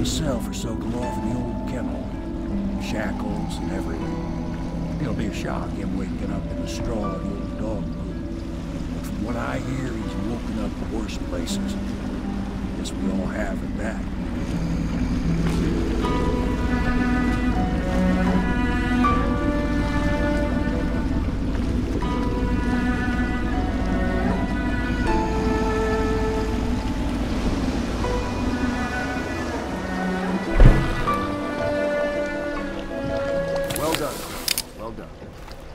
myself are soaking off in the old kennel. Shackles and everything. It'll be a shock him waking up in the straw of the old dog poop. But from what I hear, he's woken up in worse places. Guess we all have at that.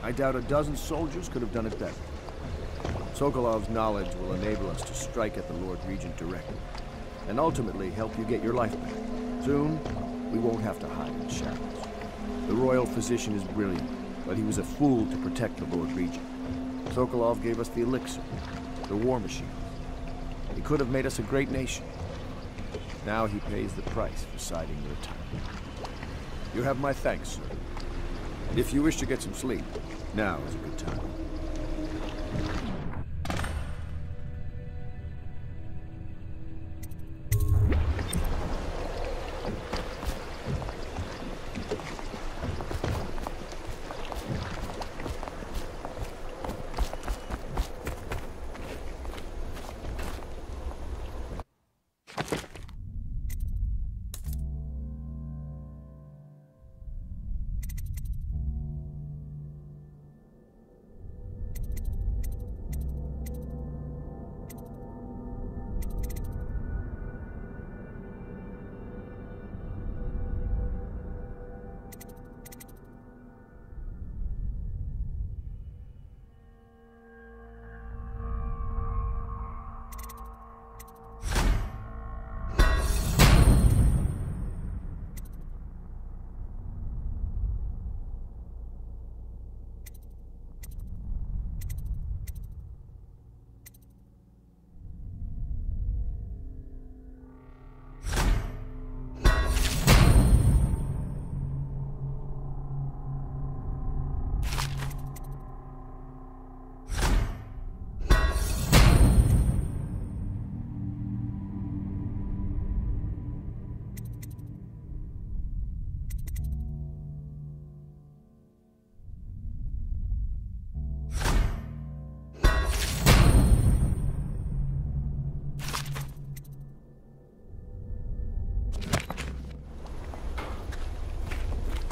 I doubt a dozen soldiers could have done it better. Sokolov's knowledge will enable us to strike at the Lord Regent directly, and ultimately help you get your life back. Soon, we won't have to hide in the shadows. The royal physician is brilliant, but he was a fool to protect the Lord Regent. Sokolov gave us the elixir, the war machine. He could have made us a great nation. Now he pays the price for siding your time. You have my thanks, sir. And if you wish to get some sleep, now is a good time.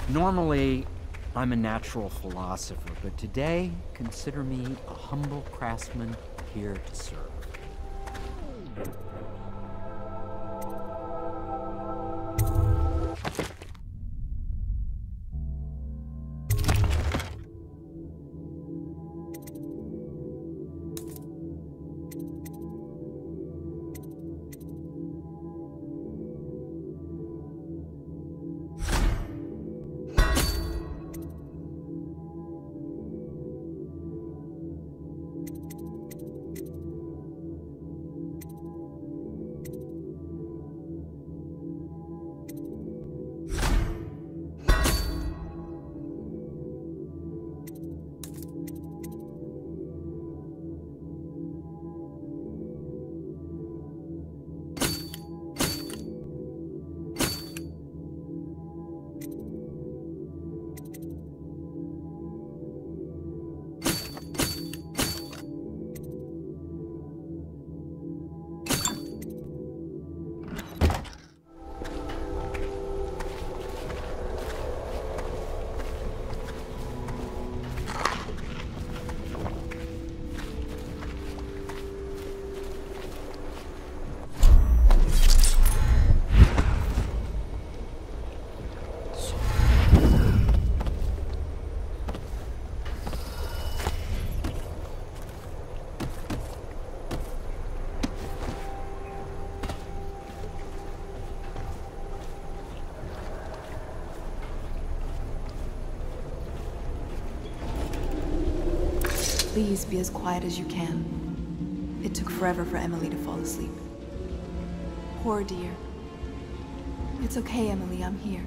Normally, I'm a natural philosopher, but today, consider me a humble craftsman here to serve. Please be as quiet as you can. It took forever for Emily to fall asleep. Poor dear. It's okay, Emily, I'm here.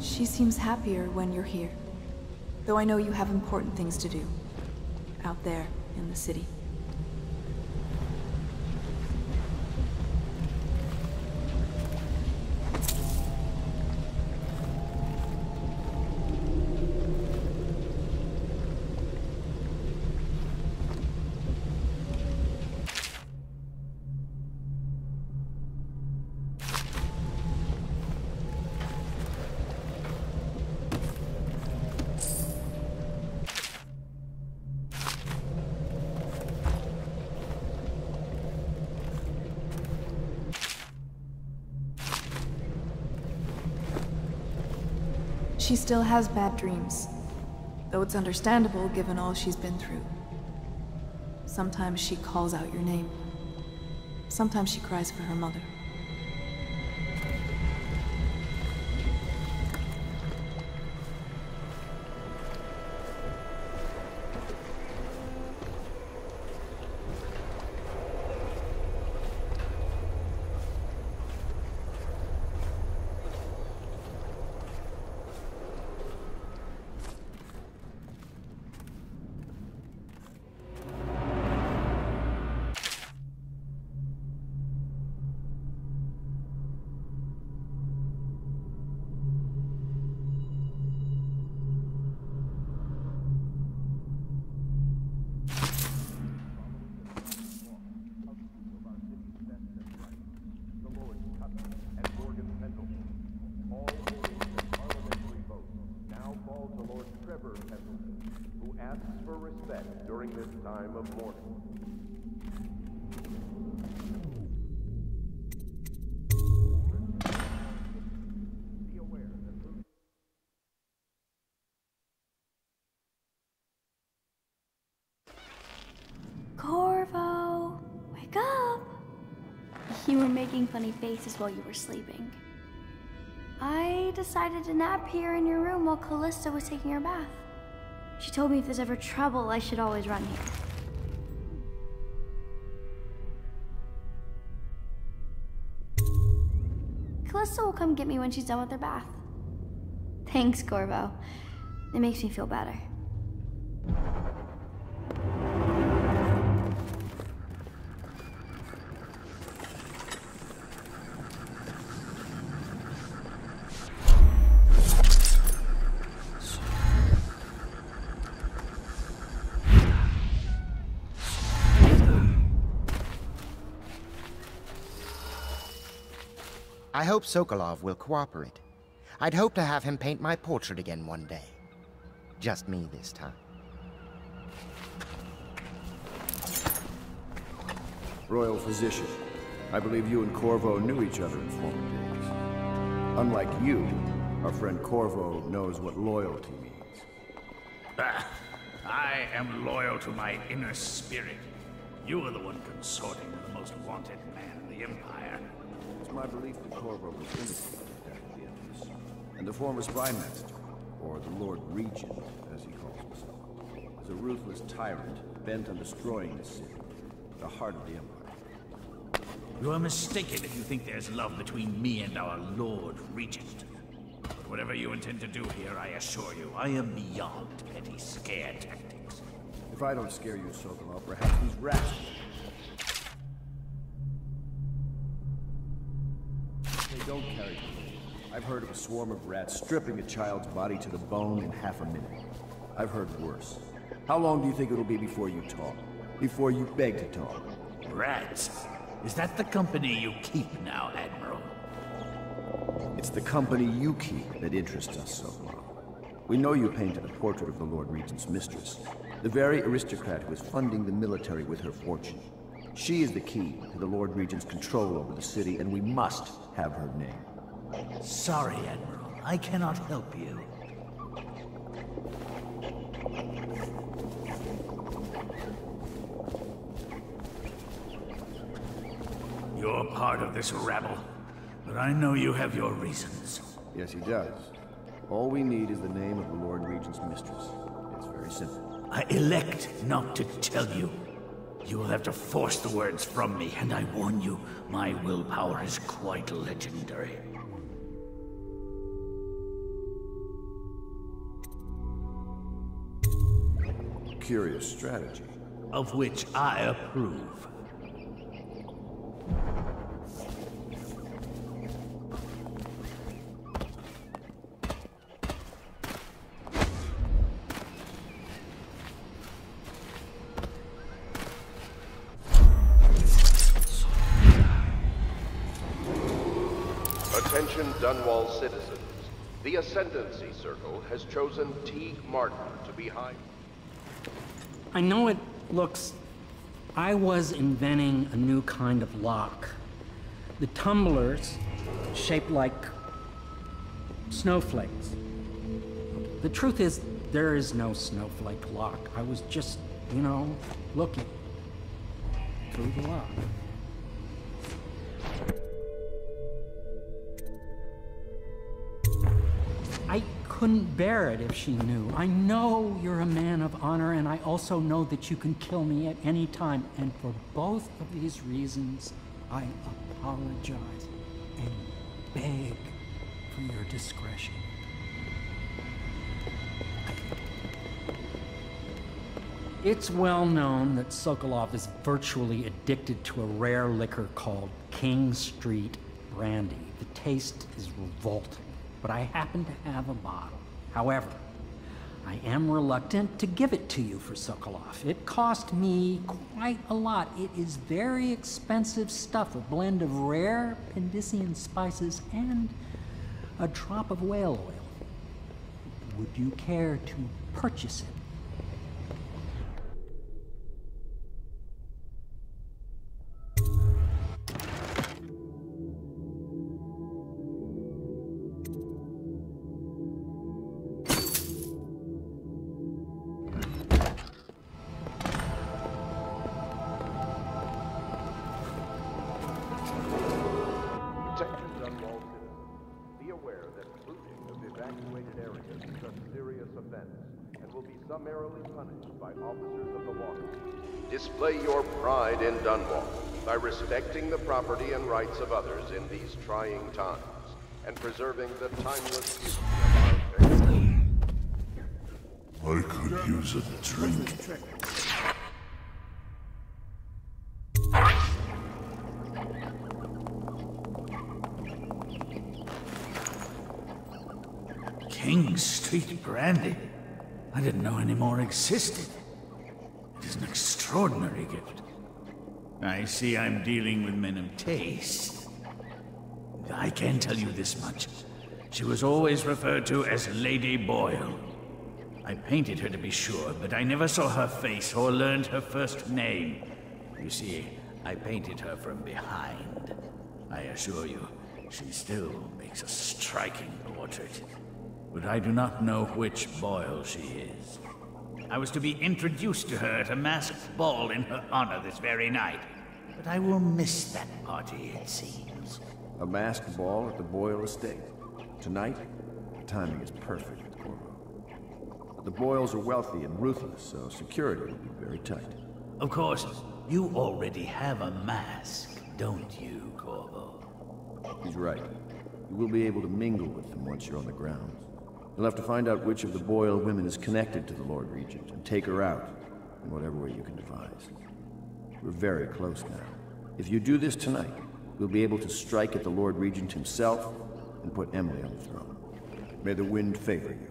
She seems happier when you're here. Though I know you have important things to do. Out there, in the city. She still has bad dreams, though it's understandable given all she's been through. Sometimes she calls out your name. Sometimes she cries for her mother. Who asks for respect during this time of mourning. Be aware that Corvo, wake up! You were making funny faces while you were sleeping. I decided to nap here in your room while Callista was taking her bath. She told me if there's ever trouble, I should always run here. Callista will come get me when she's done with her bath. Thanks, Corvo. It makes me feel better. I hope Sokolov will cooperate. I'd hope to have him paint my portrait again one day. Just me this time. Royal Physician, I believe you and Corvo knew each other in former days. Unlike you, our friend Corvo knows what loyalty means. I am loyal to my inner spirit. You are the one consorting with the most wanted man in the Empire. It's my belief that Corvo was innocent of the death of the Empress, and the former spy master, or the Lord Regent, as he calls himself, is a ruthless tyrant bent on destroying the city, the heart of the Empire. You are mistaken if you think there's love between me and our Lord Regent. But whatever you intend to do here, I assure you, I am beyond petty scare tactics. If I don't scare you, Sokolov, perhaps these rats. They don't carry me. I've heard of a swarm of rats stripping a child's body to the bone in half a minute. I've heard worse. How long do you think it'll be before you talk? Before you beg to talk? Rats? Is that the company you keep now, Admiral? It's the company you keep that interests us, Sokolov. We know you painted a portrait of the Lord Regent's mistress, the very aristocrat who is funding the military with her fortune. She is the key to the Lord Regent's control over the city, and we must have her name. Sorry, Admiral. I cannot help you. You're part of this rabble, but I know you have your reasons. Yes, he does. All we need is the name of the Lord Regent's mistress. It's very simple. I elect not to tell you. You will have to force the words from me, and I warn you, my willpower is quite legendary. Curious strategy. Of which I approve. Attention Dunwall citizens. The Ascendancy Circle has chosen Teague Martin to be High. I know it looks... I was inventing a new kind of lock. The tumblers, shaped like snowflakes. The truth is, there is no snowflake lock. I was just, you know, looking through the lock. I couldn't bear it if she knew. I know you're a man of honor, and I also know that you can kill me at any time. And for both of these reasons, I apologize and beg for your discretion. It's well known that Sokolov is virtually addicted to a rare liquor called King Street Brandy. The taste is revolting, but I happen to have a bottle. However, I am reluctant to give it to you for Sokolov. It cost me quite a lot. It is very expensive stuff, a blend of rare Pendleto'Ns spices and a drop of whale oil. Would you care to purchase it? Summarily punished by officers of the law. Display your pride in Dunwall by respecting the property and rights of others in these trying times and preserving the timeless beauty of our faith. I could use a drink. King Street Brandy? I didn't know any more existed. It is an extraordinary gift. I see I'm dealing with men of taste. I can tell you this much. She was always referred to as Lady Boyle. I painted her to be sure, but I never saw her face or learned her first name. You see, I painted her from behind. I assure you, she still makes a striking portrait. But I do not know which Boyle she is. I was to be introduced to her at a masked ball in her honor this very night. But I will miss that party, it seems. A masked ball at the Boyle estate. Tonight, the timing is perfect, Corvo. But the Boyles are wealthy and ruthless, so security will be very tight. Of course, you already have a mask, don't you, Corvo? He's right. You will be able to mingle with them once you're on the grounds. You'll have to find out which of the Boyle women is connected to the Lord Regent and take her out in whatever way you can devise. We're very close now. If you do this tonight, we'll be able to strike at the Lord Regent himself and put Emily on the throne. May the wind favor you.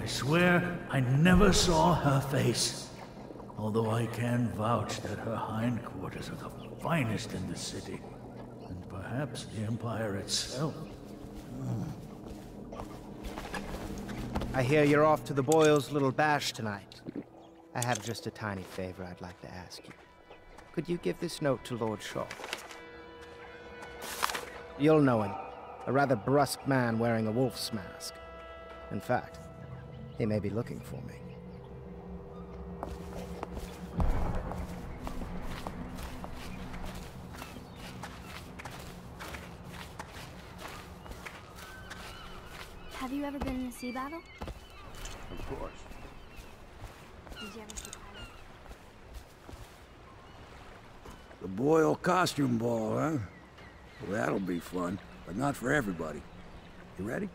I swear I never saw her face. Although I can vouch that her hindquarters are the finest in the city. And perhaps the Empire itself. I hear you're off to the Boyles' little bash tonight. I have just a tiny favor I'd like to ask you. Could you give this note to Lord Shaw? You'll know him. A rather brusque man wearing a wolf's mask. In fact, he may be looking for me. Have you ever been in a sea battle? Of course. Did you ever see pirates? The Boyle costume ball, huh? Well, that'll be fun, but not for everybody. You ready?